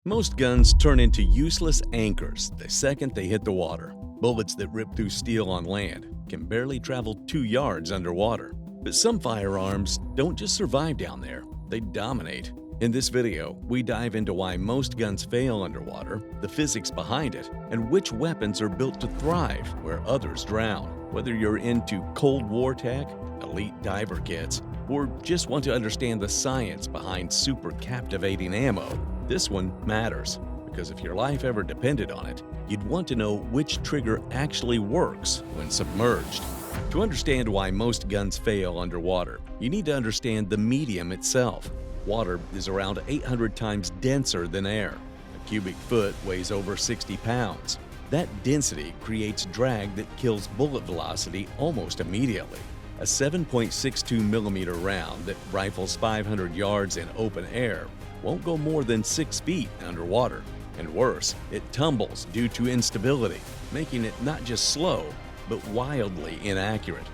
Most guns turn into useless anchors the second they hit the water. Bullets that rip through steel on land can barely travel 2 yards underwater. But some firearms don't just survive down there, they dominate. In this video, we dive into why most guns fail underwater, the physics behind it, and which weapons are built to thrive where others drown. Whether you're into Cold War tech, elite diver kits, or just want to understand the science behind supercavitating ammo, this one matters, because if your life ever depended on it, you'd want to know which trigger actually works when submerged. To understand why most guns fail underwater, you need to understand the medium itself. Water is around 800 times denser than air. A cubic foot weighs over 60 pounds. That density creates drag that kills bullet velocity almost immediately. A 7.62 millimeter round that rifles 500 yards in open air won't go more than 6 feet underwater. And worse, it tumbles due to instability, making it not just slow, but wildly inaccurate.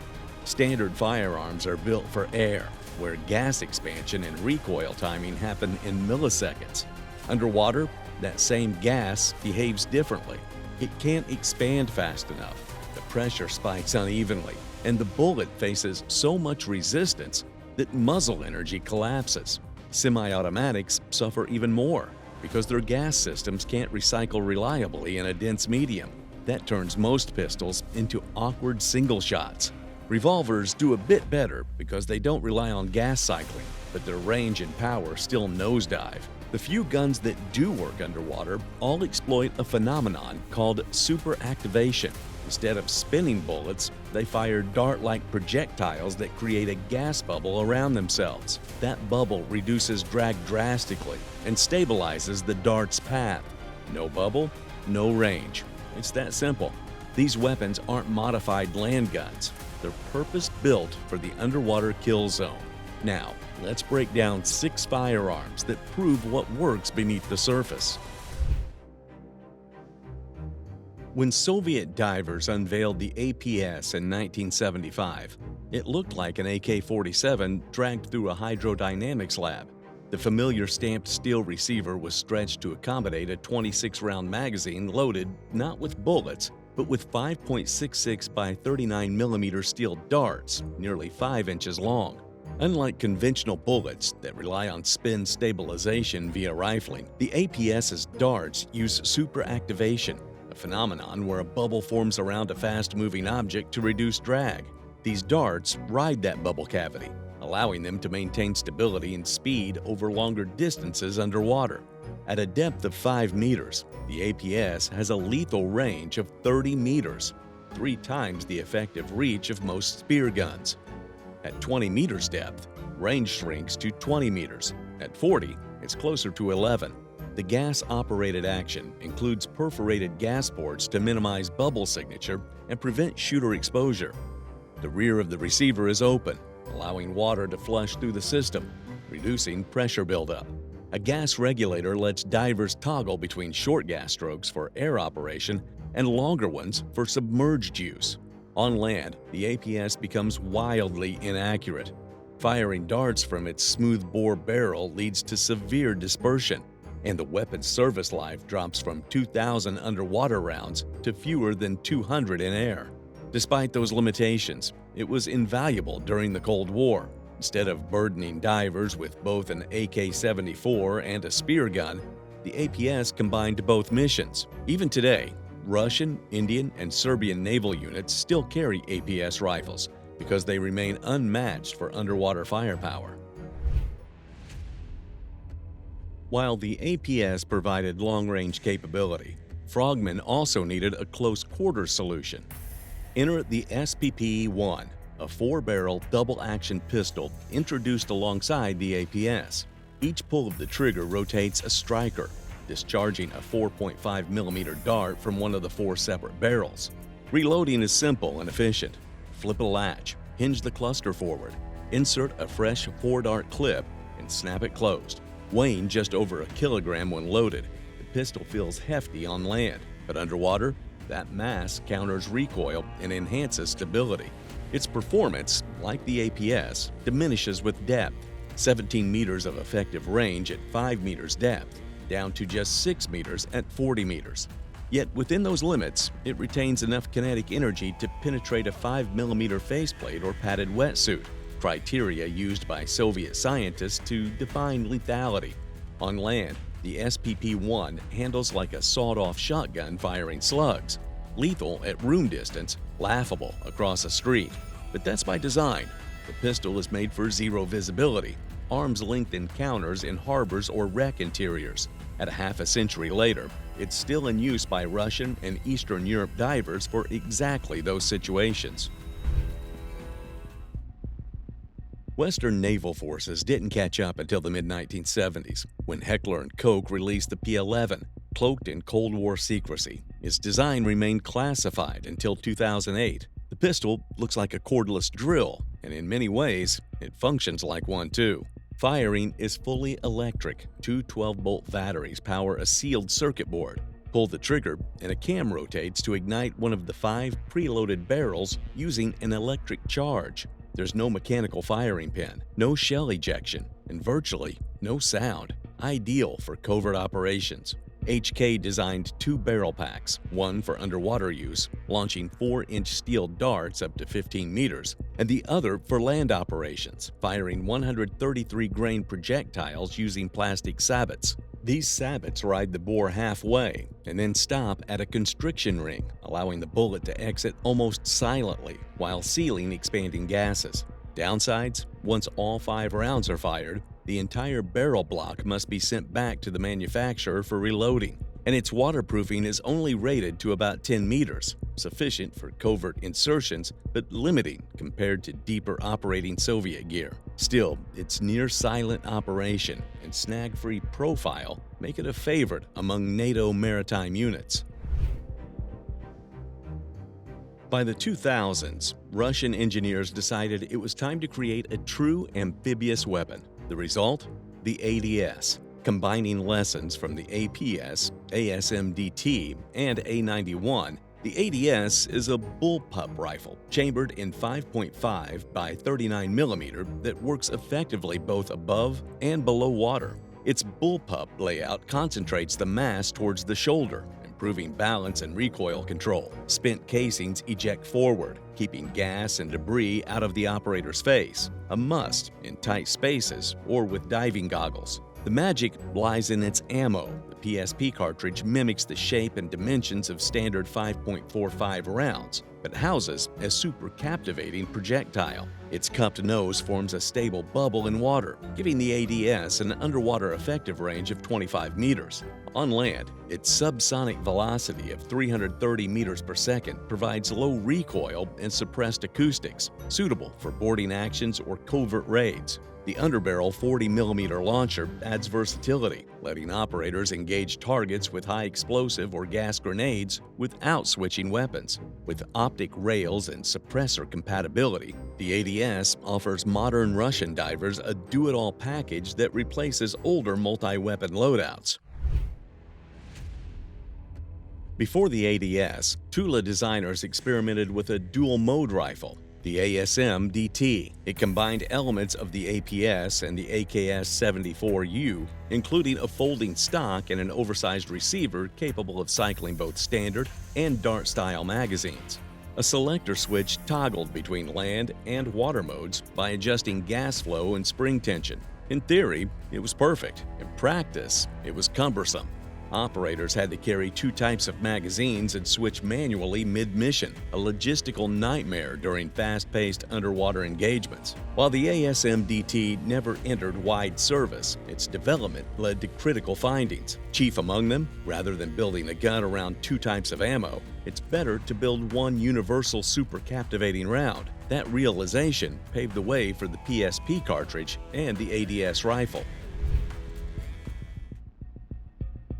Standard firearms are built for air, where gas expansion and recoil timing happen in milliseconds. Underwater, that same gas behaves differently. It can't expand fast enough, the pressure spikes unevenly, and the bullet faces so much resistance that muzzle energy collapses. Semi-automatics suffer even more because their gas systems can't recycle reliably in a dense medium. That turns most pistols into awkward single shots. Revolvers do a bit better because they don't rely on gas cycling, but their range and power still nosedive. The few guns that do work underwater all exploit a phenomenon called superactivation. Instead of spinning bullets, they fire dart-like projectiles that create a gas bubble around themselves. That bubble reduces drag drastically and stabilizes the dart's path. No bubble, no range. It's that simple. These weapons aren't modified land guns. They're purpose-built for the underwater kill zone. Now, let's break down 6 firearms that prove what works beneath the surface. When Soviet divers unveiled the APS in 1975, it looked like an AK-47 dragged through a hydrodynamics lab. The familiar stamped steel receiver was stretched to accommodate a 26-round magazine loaded not with bullets, but with 5.66 by 39 millimeter steel darts, nearly 5 inches long. Unlike conventional bullets that rely on spin stabilization via rifling, the APS's darts use superactivation, a phenomenon where a bubble forms around a fast-moving object to reduce drag. These darts ride that bubble cavity, allowing them to maintain stability and speed over longer distances underwater. At a depth of 5 meters, the APS has a lethal range of 30 meters, 3 times the effective reach of most spear guns. At 20 meters depth, range shrinks to 20 meters. At 40, it's closer to 11. The gas-operated action includes perforated gas ports to minimize bubble signature and prevent shooter exposure. The rear of the receiver is open, allowing water to flush through the system, reducing pressure buildup. A gas regulator lets divers toggle between short gas strokes for air operation and longer ones for submerged use. On land, the APS becomes wildly inaccurate. Firing darts from its smooth-bore barrel leads to severe dispersion, and the weapon's service life drops from 2,000 underwater rounds to fewer than 200 in air. Despite those limitations, it was invaluable during the Cold War. Instead of burdening divers with both an AK-74 and a spear gun, the APS combined both missions. Even today, Russian, Indian, and Serbian naval units still carry APS rifles because they remain unmatched for underwater firepower. While the APS provided long-range capability, frogmen also needed a close-quarters solution. Enter the SPP-1, a 4-barrel double-action pistol introduced alongside the APS. Each pull of the trigger rotates a striker, discharging a 4.5 millimeter dart from one of the 4 separate barrels. Reloading is simple and efficient. Flip a latch, hinge the cluster forward, insert a fresh 4-dart clip, and snap it closed. Weighing just over a kilogram when loaded, the pistol feels hefty on land, but underwater, that mass counters recoil and enhances stability. Its performance, like the APS, diminishes with depth. 17 meters of effective range at 5 meters depth down to just 6 meters at 40 meters. Yet within those limits, it retains enough kinetic energy to penetrate a 5mm faceplate or padded wetsuit, criteria used by Soviet scientists to define lethality. On land, the SPP-1 handles like a sawed-off shotgun firing slugs, lethal at room distance, laughable across a street. But that's by design. The pistol is made for zero visibility, arm's-length encounters in harbors or wreck interiors. At a half a century later, it's still in use by Russian and Eastern Europe divers for exactly those situations. Western naval forces didn't catch up until the mid-1970s, when Heckler & Koch released the P11, cloaked in Cold War secrecy. Its design remained classified until 2008. The pistol looks like a cordless drill, and in many ways, it functions like one too. Firing is fully electric. Two 12-volt batteries power a sealed circuit board. Pull the trigger, and a cam rotates to ignite one of the 5 preloaded barrels using an electric charge. There's no mechanical firing pin, no shell ejection, and virtually no sound. Ideal for covert operations. HK designed 2 barrel packs, one for underwater use, launching 4-inch steel darts up to 15 meters, and the other for land operations, firing 133-grain projectiles using plastic sabots. These sabots ride the bore halfway and then stop at a constriction ring, allowing the bullet to exit almost silently while sealing expanding gases. Downsides: once all 5 rounds are fired, the entire barrel block must be sent back to the manufacturer for reloading, and its waterproofing is only rated to about 10 meters, sufficient for covert insertions but limiting compared to deeper operating Soviet gear. Still, its near-silent operation and snag-free profile make it a favorite among NATO maritime units. By the 2000s, Russian engineers decided it was time to create a true amphibious weapon. The result? The ADS, combining lessons from the APS, ASMDT, and A91. The ADS is a bullpup rifle chambered in 5.5 by 39mm that works effectively both above and below water. Its bullpup layout concentrates the mass towards the shoulder, improving balance and recoil control. Spent casings eject forward, keeping gas and debris out of the operator's face, a must in tight spaces or with diving goggles. The magic lies in its ammo. The PSP cartridge mimics the shape and dimensions of standard 5.45 rounds, but houses a supercavitating projectile. Its cupped nose forms a stable bubble in water, giving the ADS an underwater effective range of 25 meters. On land, its subsonic velocity of 330 meters per second provides low recoil and suppressed acoustics, suitable for boarding actions or covert raids. The underbarrel 40mm launcher adds versatility, letting operators engage targets with high explosive or gas grenades without switching weapons. With optic rails and suppressor compatibility, the ADS offers modern Russian divers a do-it-all package that replaces older multi-weapon loadouts. Before the ADS, Tula designers experimented with a dual-mode rifle, the ASM-DT. It combined elements of the APS and the AKS-74U, including a folding stock and an oversized receiver capable of cycling both standard and dart-style magazines. A selector switch toggled between land and water modes by adjusting gas flow and spring tension. In theory, it was perfect. In practice, it was cumbersome. Operators had to carry 2 types of magazines and switch manually mid-mission, a logistical nightmare during fast-paced underwater engagements. While the ASM-DT never entered wide service, its development led to critical findings. Chief among them, rather than building a gun around 2 types of ammo, it's better to build one universal supercavitating round. That realization paved the way for the PSP cartridge and the ADS rifle.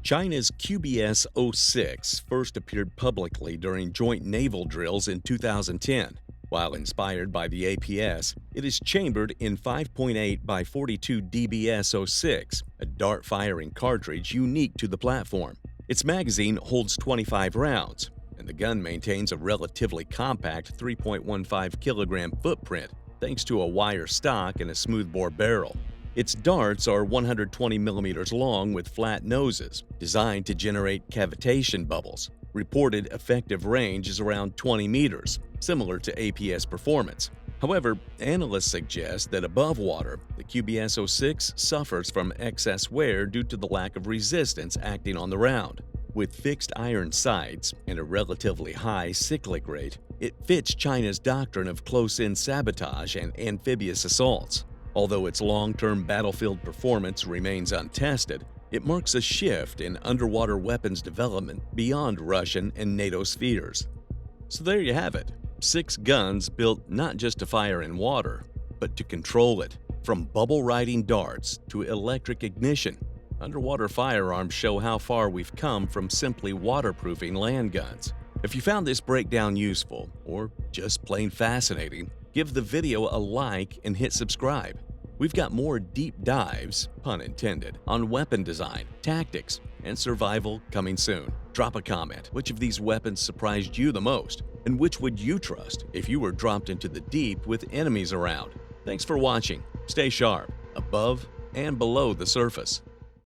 China's QBS-06 first appeared publicly during joint naval drills in 2010. While inspired by the APS, it is chambered in 5.8 by 42 DBS-06, a dart-firing cartridge unique to the platform. Its magazine holds 25 rounds, and the gun maintains a relatively compact 3.15 kilogram footprint thanks to a wire stock and a smoothbore barrel. Its darts are 120 millimeters long with flat noses, designed to generate cavitation bubbles. Reported effective range is around 20 meters, similar to APS performance. However, analysts suggest that above water, the QBS-06 suffers from excess wear due to the lack of resistance acting on the round. With fixed iron sights and a relatively high cyclic rate, it fits China's doctrine of close-in sabotage and amphibious assaults. Although its long-term battlefield performance remains untested, it marks a shift in underwater weapons development beyond Russian and NATO spheres. So there you have it, 6 guns built not just to fire in water, but to control it. From bubble-riding darts to electric ignition, underwater firearms show how far we've come from simply waterproofing land guns. If you found this breakdown useful, or just plain fascinating, give the video a like and hit subscribe. We've got more deep dives, pun intended, on weapon design, tactics, and survival coming soon. Drop a comment. Which of these weapons surprised you the most? And which would you trust if you were dropped into the deep with enemies around? Thanks for watching. Stay sharp, above and below the surface.